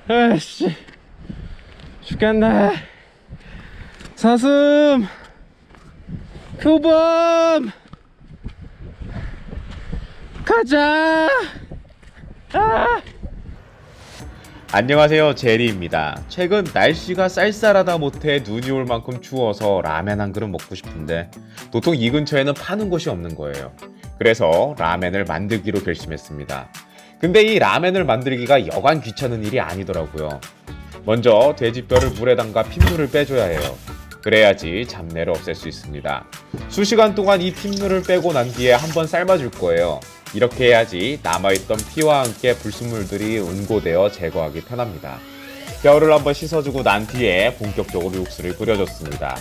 아씨 죽겠네. 사슴 표범 가자. 안녕하세요, 제리입니다. 최근 날씨가 쌀쌀하다 못해 눈이 올 만큼 추워서 라멘 한 그릇 먹고 싶은데 도통 이 근처에는 파는 곳이 없는 거예요. 그래서 라멘을 만들기로 결심했습니다. 근데 이 라멘을 만들기가 여간 귀찮은 일이 아니더라고요. 먼저 돼지뼈를 물에 담가 핏물을 빼줘야 해요. 그래야지 잡내를 없앨 수 있습니다. 수시간 동안 이 핏물을 빼고 난 뒤에 한번 삶아줄 거예요. 이렇게 해야지 남아있던 피와 함께 불순물들이 응고되어 제거하기 편합니다. 뼈를 한번 씻어주고 난 뒤에 본격적으로 육수를 끓여줬습니다.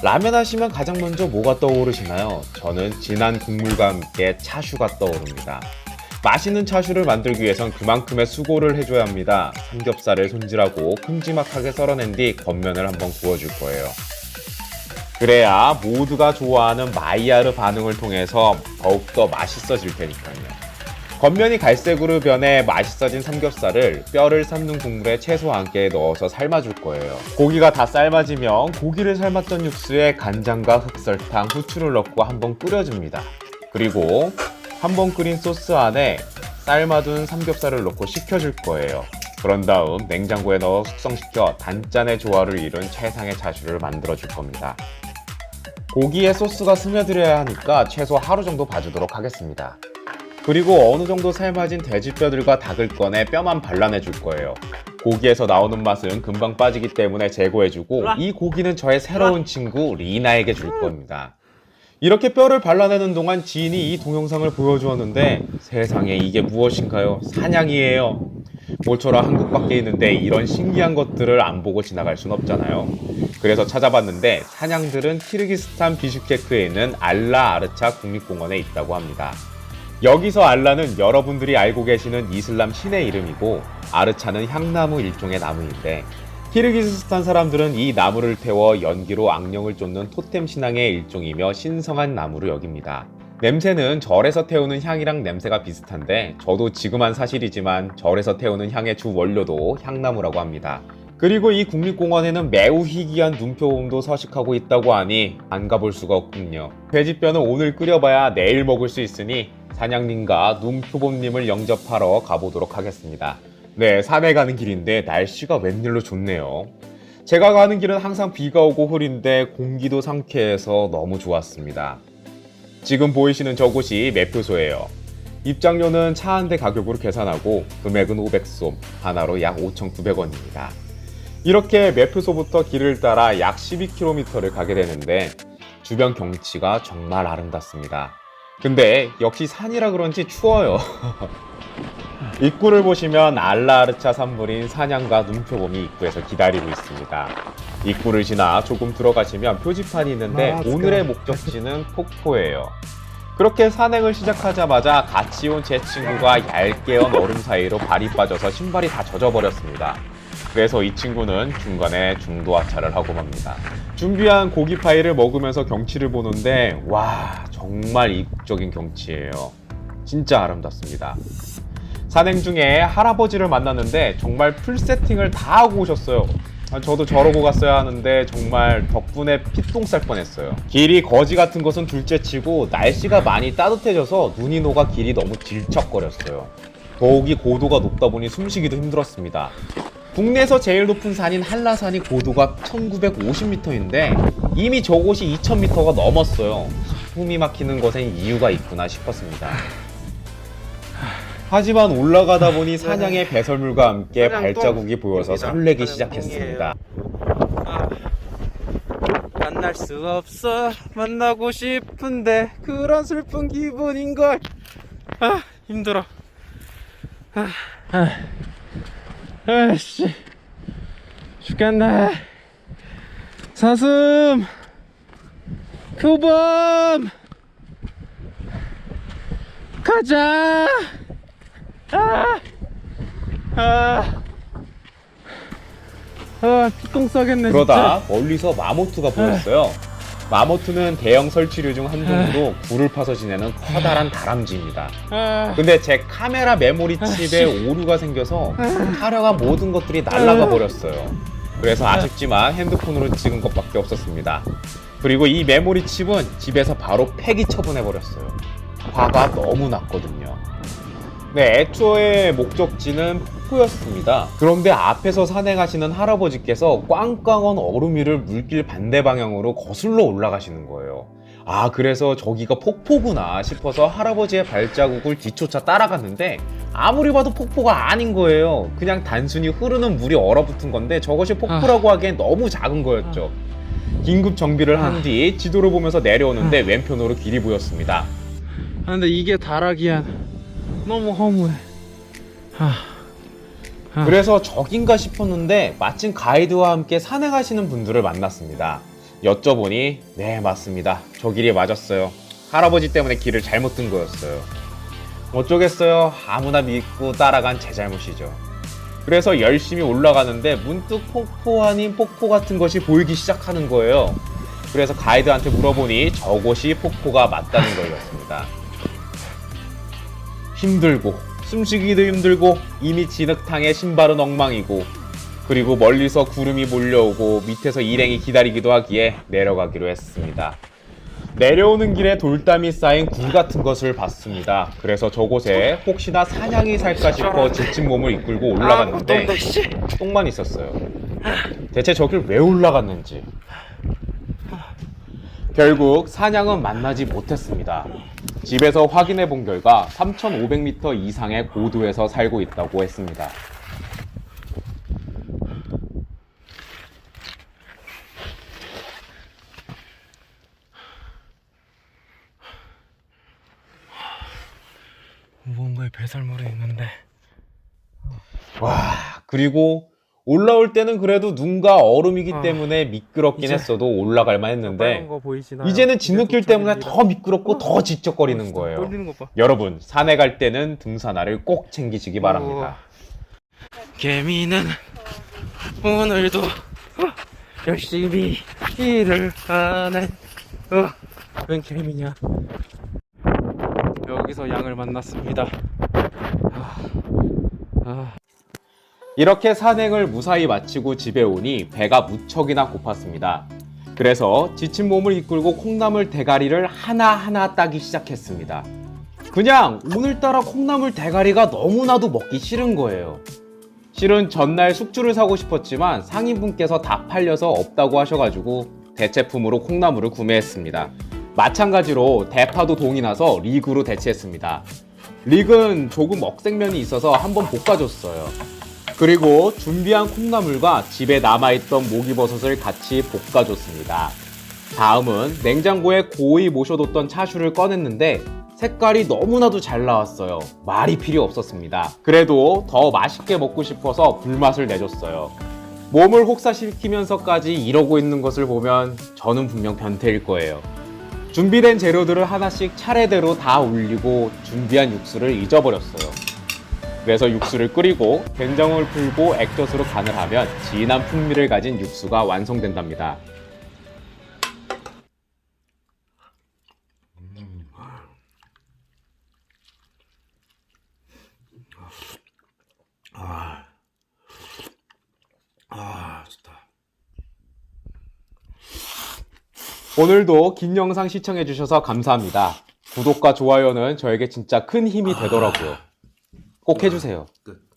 라면 하시면 가장 먼저 뭐가 떠오르시나요? 저는 진한 국물과 함께 차슈가 떠오릅니다. 맛있는 차슈를 만들기 위해선 그만큼의 수고를 해줘야 합니다. 삼겹살을 손질하고 큼지막하게 썰어낸 뒤 겉면을 한번 구워줄 거예요. 그래야 모두가 좋아하는 마이야르 반응을 통해서 더욱더 맛있어질 테니까요. 겉면이 갈색으로 변해 맛있어진 삼겹살을 뼈를 삶는 국물에 채소와 함께 넣어서 삶아줄 거예요. 고기가 다 삶아지면 고기를 삶았던 육수에 간장과 흑설탕, 후추를 넣고 한번 끓여줍니다. 그리고 한번 끓인 소스 안에 삶아둔 삼겹살을 넣고 식혀줄 거예요. 그런 다음 냉장고에 넣어 숙성시켜 단짠의 조화를 이룬 최상의 차슈를 만들어줄 겁니다. 고기에 소스가 스며들어야 하니까 최소 하루 정도 봐주도록 하겠습니다. 그리고 어느 정도 삶아진 돼지뼈들과 닭을 꺼내 뼈만 발라내줄 거예요. 고기에서 나오는 맛은 금방 빠지기 때문에 제거해주고 이 고기는 저의 새로운 친구 리나에게 줄 겁니다. 이렇게 뼈를 발라내는 동안 지인이 이 동영상을 보여주었는데 세상에 이게 무엇인가요? 사냥이에요. 모처럼 한국 밖에 있는데 이런 신기한 것들을 안 보고 지나갈 순 없잖아요. 그래서 찾아봤는데 사냥들은 키르기스탄 비슈케크에 있는 알라 아르차 국립공원에 있다고 합니다. 여기서 알라는 여러분들이 알고 계시는 이슬람 신의 이름이고 아르차는 향나무 일종의 나무인데 키르기스스탄 사람들은 이 나무를 태워 연기로 악령을 쫓는 토템 신앙의 일종이며 신성한 나무로 여깁니다. 냄새는 절에서 태우는 향이랑 냄새가 비슷한데 저도 지금 한 사실이지만 절에서 태우는 향의 주 원료도 향나무라고 합니다. 그리고 이 국립공원에는 매우 희귀한 눈표범도 서식하고 있다고 하니 안 가볼 수가 없군요. 돼지뼈는 오늘 끓여봐야 내일 먹을 수 있으니 사냥님과 눈표범님을 영접하러 가보도록 하겠습니다. 네, 산에 가는 길인데 날씨가 웬일로 좋네요. 제가 가는 길은 항상 비가 오고 흐린데 공기도 상쾌해서 너무 좋았습니다. 지금 보이시는 저곳이 매표소예요. 입장료는 차 한 대 가격으로 계산하고 금액은 500솜, 하나로 약 5,900원입니다. 이렇게 매표소부터 길을 따라 약 12km를 가게 되는데 주변 경치가 정말 아름답습니다. 근데 역시 산이라 그런지 추워요. 입구를 보시면 알라아르차 산물인 사냥과 눈표범이 입구에서 기다리고 있습니다. 입구를 지나 조금 들어가시면 표지판이 있는데 오늘의 목적지는 폭포예요. 그렇게 산행을 시작하자마자 같이 온 제 친구가 얇게 언 얼음 사이로 발이 빠져서 신발이 다 젖어버렸습니다. 그래서 이 친구는 중간에 중도 하차를 하고 맙니다. 준비한 고기 파이를 먹으면서 경치를 보는데 와, 정말 이국적인 경치예요. 진짜 아름답습니다. 산행 중에 할아버지를 만났는데 정말 풀 세팅을 다 하고 오셨어요. 저도 저러고 갔어야 하는데 정말 덕분에 피똥 쌀 뻔했어요. 길이 거지 같은 것은 둘째치고 날씨가 많이 따뜻해져서 눈이 녹아 길이 너무 질척거렸어요. 더욱이 고도가 높다 보니 숨쉬기도 힘들었습니다. 국내에서 제일 높은 산인 한라산이 고도가 1950m인데 이미 저곳이 2000m가 넘었어요. 숨이 막히는 것엔 이유가 있구나 싶었습니다. 하지만 올라가다 보니 사냥의 배설물과 함께 발자국이 보여서 설레기 시작했습니다. 만날 수 없어, 만나고 싶은데 그런 슬픈 기분인걸. 힘들어. 아씨 죽겠네. 사슴 표범 가자. 피똥 싸겠네. 그러다 진짜. 멀리서 마모트가 보였어요. 마모트는 대형 설치류 중 한 종으로 굴을 파서 지내는 커다란 다람쥐입니다. 근데 제 카메라 메모리 칩에 오류가 생겨서 촬영한 모든 것들이 날아가 버렸어요. 그래서 아쉽지만 핸드폰으로 찍은 것밖에 없었습니다. 그리고 이 메모리 칩은 집에서 바로 폐기 처분해 버렸어요. 화가 너무 났거든요. 네, 애초에 목적지는 폭포였습니다. 그런데 앞에서 산행하시는 할아버지께서 꽝꽝한 얼음 위를 물길 반대 방향으로 거슬러 올라가시는 거예요. 아, 그래서 저기가 폭포구나 싶어서 할아버지의 발자국을 뒤쫓아 따라갔는데 아무리 봐도 폭포가 아닌 거예요. 그냥 단순히 흐르는 물이 얼어붙은 건데 저것이 폭포라고 하기엔 너무 작은 거였죠. 긴급 정비를 한 뒤 지도를 보면서 내려오는데 왼편으로 길이 보였습니다. 근데 이게 다락이야. 너무 허무해. 그래서 저긴가 싶었는데 마침 가이드와 함께 산행하시는 분들을 만났습니다. 여쭤보니 네, 맞습니다. 저 길이 맞았어요. 할아버지 때문에 길을 잘못 든 거였어요. 어쩌겠어요. 아무나 믿고 따라간 제 잘못이죠. 그래서 열심히 올라가는데 문득 폭포 아닌 폭포 같은 것이 보이기 시작하는 거예요. 그래서 가이드한테 물어보니 저곳이 폭포가 맞다는 거였습니다. 힘들고 숨쉬기도 힘들고 이미 진흙탕에 신발은 엉망이고 그리고 멀리서 구름이 몰려오고 밑에서 일행이 기다리기도 하기에 내려가기로 했습니다. 내려오는 길에 돌담이 쌓인 굴 같은 것을 봤습니다. 그래서 저곳에 혹시나 사냥이 살까 싶어 지친 몸을 이끌고 올라갔는데 똥만 있었어요. 대체 저길 왜 올라갔는지. 결국 사냥은 만나지 못했습니다. 집에서 확인해 본 결과 3,500m 이상의 고도에서 살고 있다고 했습니다. 무언가의 배설물이 있는데. 와, 그리고 올라올 때는 그래도 눈과 얼음이기 때문에 미끄럽긴 했어도 올라갈만 했는데 이제는 진흙길 때문에 더 미끄럽고 더 지적거리는 거예요. 여러분, 산에 갈 때는 등산화를 꼭 챙기시기 바랍니다. 개미는 오늘도 열심히 일을 하네. 웬 개미냐. 여기서 양을 만났습니다. 이렇게 산행을 무사히 마치고 집에 오니 배가 무척이나 고팠습니다. 그래서 지친 몸을 이끌고 콩나물 대가리를 하나하나 따기 시작했습니다. 그냥 오늘따라 콩나물 대가리가 너무나도 먹기 싫은 거예요. 실은 전날 숙주를 사고 싶었지만 상인분께서 다 팔려서 없다고 하셔가지고 대체품으로 콩나물을 구매했습니다. 마찬가지로 대파도 동이 나서 릭으로 대체했습니다. 릭은 조금 억색면이 있어서 한번 볶아줬어요. 그리고 준비한 콩나물과 집에 남아있던 목이버섯을 같이 볶아줬습니다. 다음은 냉장고에 고이 모셔뒀던 차슈를 꺼냈는데 색깔이 너무나도 잘 나왔어요. 말이 필요 없었습니다. 그래도 더 맛있게 먹고 싶어서 불맛을 내줬어요. 몸을 혹사시키면서까지 이러고 있는 것을 보면 저는 분명 변태일 거예요. 준비된 재료들을 하나씩 차례대로 다 올리고 준비한 육수를 잊어버렸어요. 그래서 육수를 끓이고 된장을 풀고 액젓으로 간을 하면 진한 풍미를 가진 육수가 완성된답니다. 좋다. 오늘도 긴 영상 시청해주셔서 감사합니다. 구독과 좋아요는 저에게 진짜 큰 힘이 되더라고요. 꼭 해주세요. 끝.